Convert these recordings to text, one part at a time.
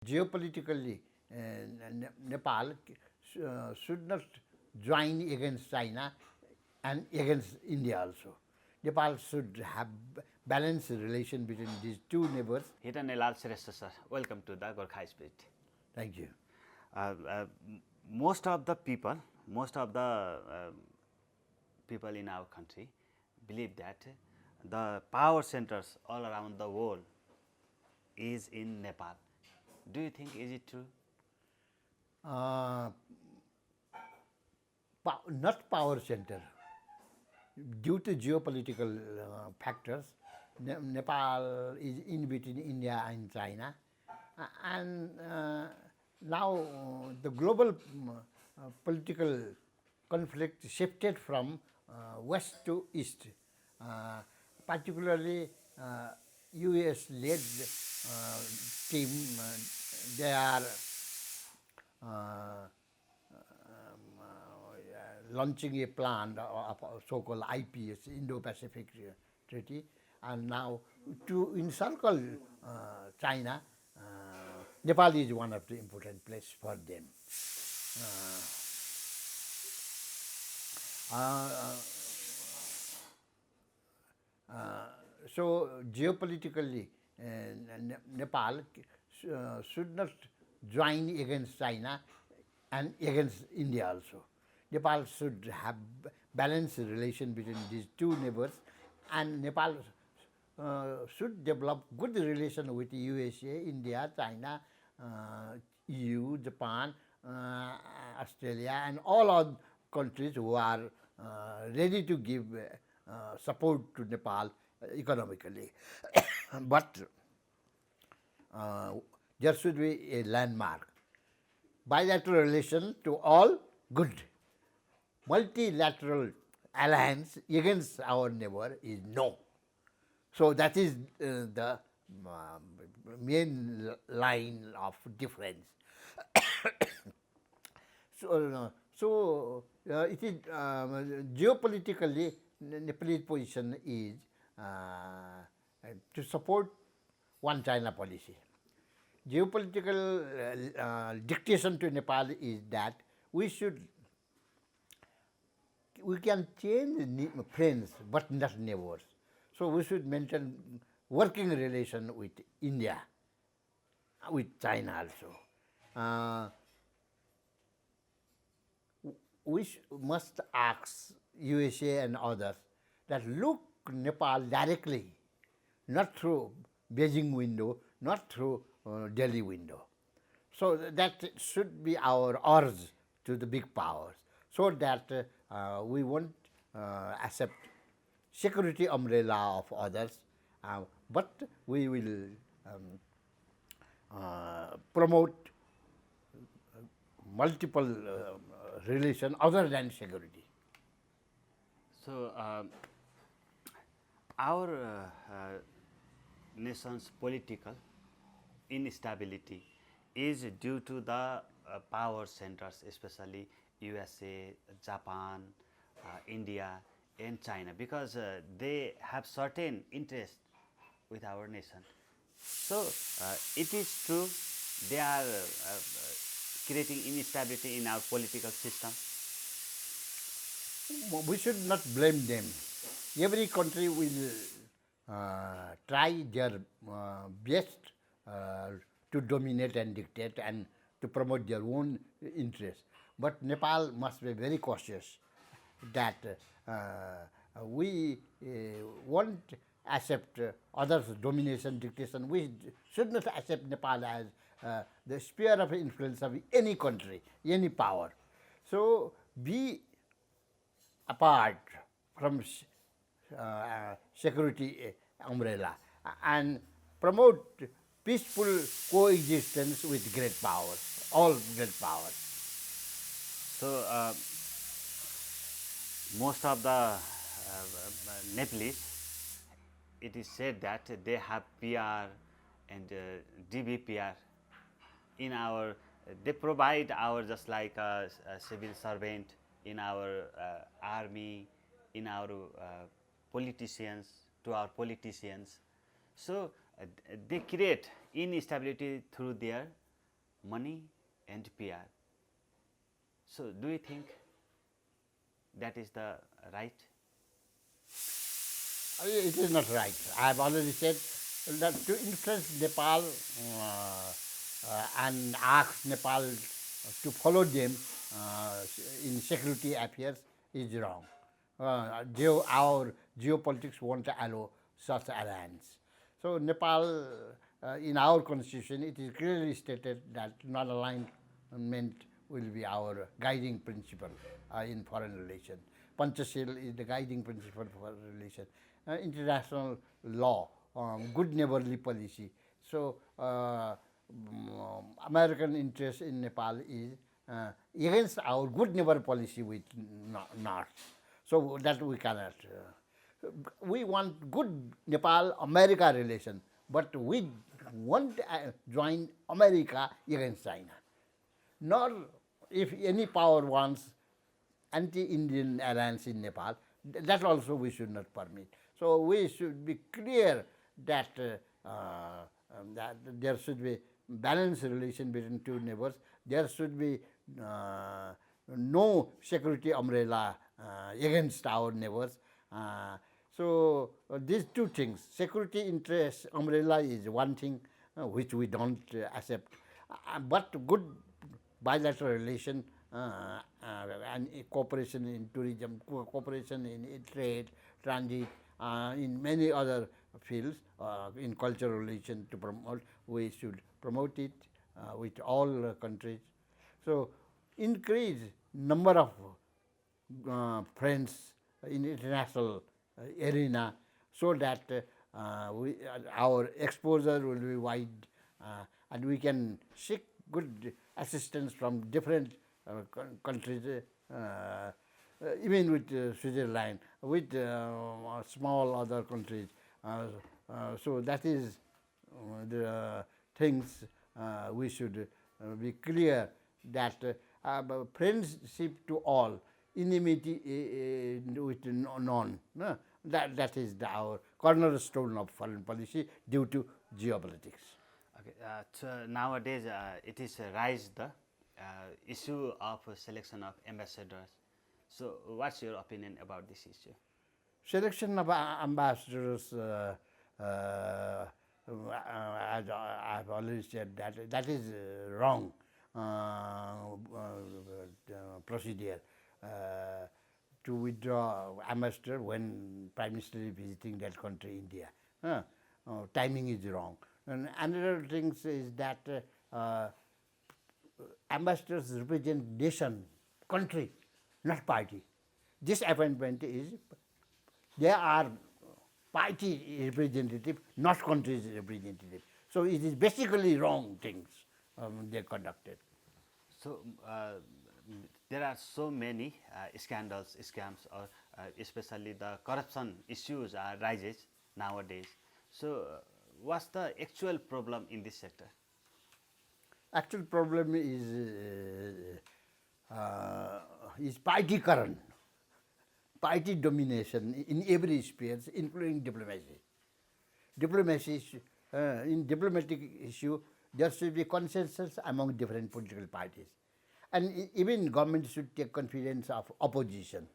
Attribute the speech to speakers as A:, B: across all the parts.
A: Geopolitically, Nepal should not join against China and against India also. Nepal should have balanced relation between these two neighbors.
B: Hiranya Lal Shresth, sir. Welcome to the Gorkha Spirit.
A: Thank you.
B: Most of the people in our country believe that the power centers all around the world is in Nepal. Do you think is it true?
A: Not power center. Due to geopolitical factors, Nepal is in between India and China, and now the global political conflict shifted from west to east. Particularly, US-led team, they are launching a plan of so-called IPS, Indo-Pacific Treaty, and now to encircle China, Nepal is one of the important places for them. So geopolitically, Nepal should not join against China and against India also. Nepal should have balanced relation between these two neighbors, and Nepal should develop good relation with USA, India, China, EU, Japan, Australia, and all other countries who are ready to give support to Nepal economically. But there should be a landmark. Bilateral relation to all good. Multilateral alliance against our neighbor is no. So that is the main line of difference. So it is geopolitically, Nepalese position is to support one China policy. Geopolitical dictation to Nepal is that we can change friends but not neighbors. So we should maintain working relation with India, with China also. We must ask USA and others that look Nepal directly, not through Beijing window, not through Delhi window. So that should be our urge to the big powers, so that we won't accept security umbrella of others, but we will promote multiple relation other than security.
B: So our nation's political instability is due to the power centers, especially USA, Japan, India and China, because they have certain interest with our nation. So it is true they are creating instability in our political system.
A: We should not blame them. Every country will try their best to dominate and dictate and to promote their own interests. But Nepal must be very cautious that we won't accept others' domination, dictation. We should not accept Nepal as the sphere of influence of any country, any power. So be apart from security umbrella and promote peaceful coexistence with great powers, all great powers.
B: So most of the Nepalese, it is said that they have PR and DBPR in our, they provide our just like a civil servant in our army, in our politicians, to our politicians. So they create instability through their money and PR. So, do you think that is the right?
A: It is not right. I have already said that to influence Nepal and ask Nepal to follow them in security affairs is wrong. Our geopolitics won't allow such alliance. So Nepal, in our constitution, it is clearly stated that non-alignment will be our guiding principle in foreign relations. Panchashil is the guiding principle for relation. International law, good neighborly policy. So American interest in Nepal is against our good neighbor policy with North. So that we cannot. We want good Nepal-America relation, but we won't join America against China. Nor if any power wants anti-Indian alliance in Nepal, that also we should not permit. So we should be clear that that there should be balanced relation between two neighbors. There should be no security umbrella against our neighbors. So these two things, security interest umbrella is one thing which we don't accept, but good bilateral relation and cooperation in tourism, cooperation in trade, transit, in many other fields, in cultural relation to promote, we should promote it with all countries. So increase number of friends in international arena so that our exposure will be wide and we can seek good assistance from different countries, even with Switzerland, with small other countries. So that is the things we should be clear that friendship to all, enmity with none. That is our cornerstone of foreign policy due to geopolitics.
B: Okay, so nowadays it is rise the issue of selection of ambassadors. So, what's your opinion about this issue?
A: Selection of ambassadors, as I've always said, that is wrong procedure. To withdraw ambassador when Prime Minister is visiting that country, India. Timing is wrong. And another thing is that ambassadors represent nation, country, not party. This appointment is, they are party representative, not country's representative. So it is basically wrong things they conducted.
B: So, there are so many scandals, scams, or especially the corruption issues rises nowadays. So, what's the actual problem in this sector?
A: Actual problem is party current, party domination in every sphere, including diplomacy. Diplomacy, in diplomatic issue, there should be consensus among different political parties. And even government should take confidence of opposition.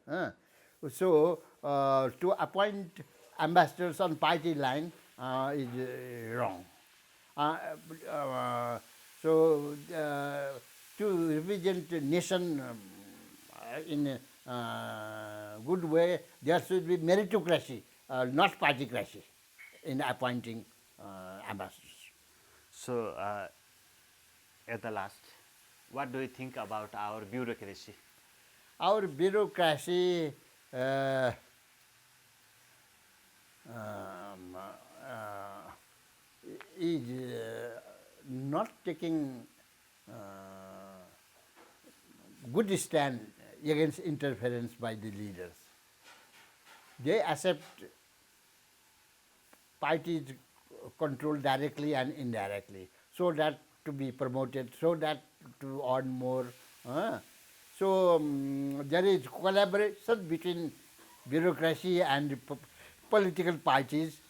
A: So, to appoint ambassadors on party line is wrong. So, to represent the nation in a good way, there should be meritocracy, not partycracy, in appointing ambassadors.
B: So, at the last, what do you think about our bureaucracy?
A: Our bureaucracy is not taking good stand against interference by the leaders. They accept parties control directly and indirectly, so that to be promoted, so that to earn more. So there is collaboration between bureaucracy and political parties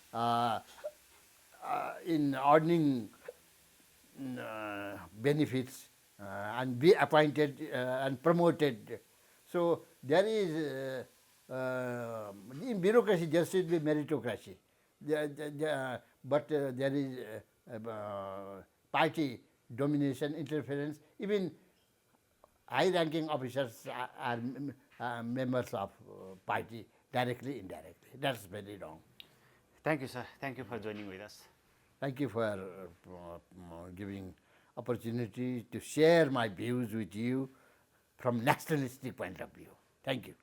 A: in earning benefits and be appointed and promoted. So there is in bureaucracy there should be meritocracy. But there is party domination, interference. Even high-ranking officers are members of party, directly, indirectly. That's very wrong.
B: Thank you, sir. Thank you for joining with us.
A: Thank you for giving opportunity to share my views with you from nationalistic point of view. Thank you.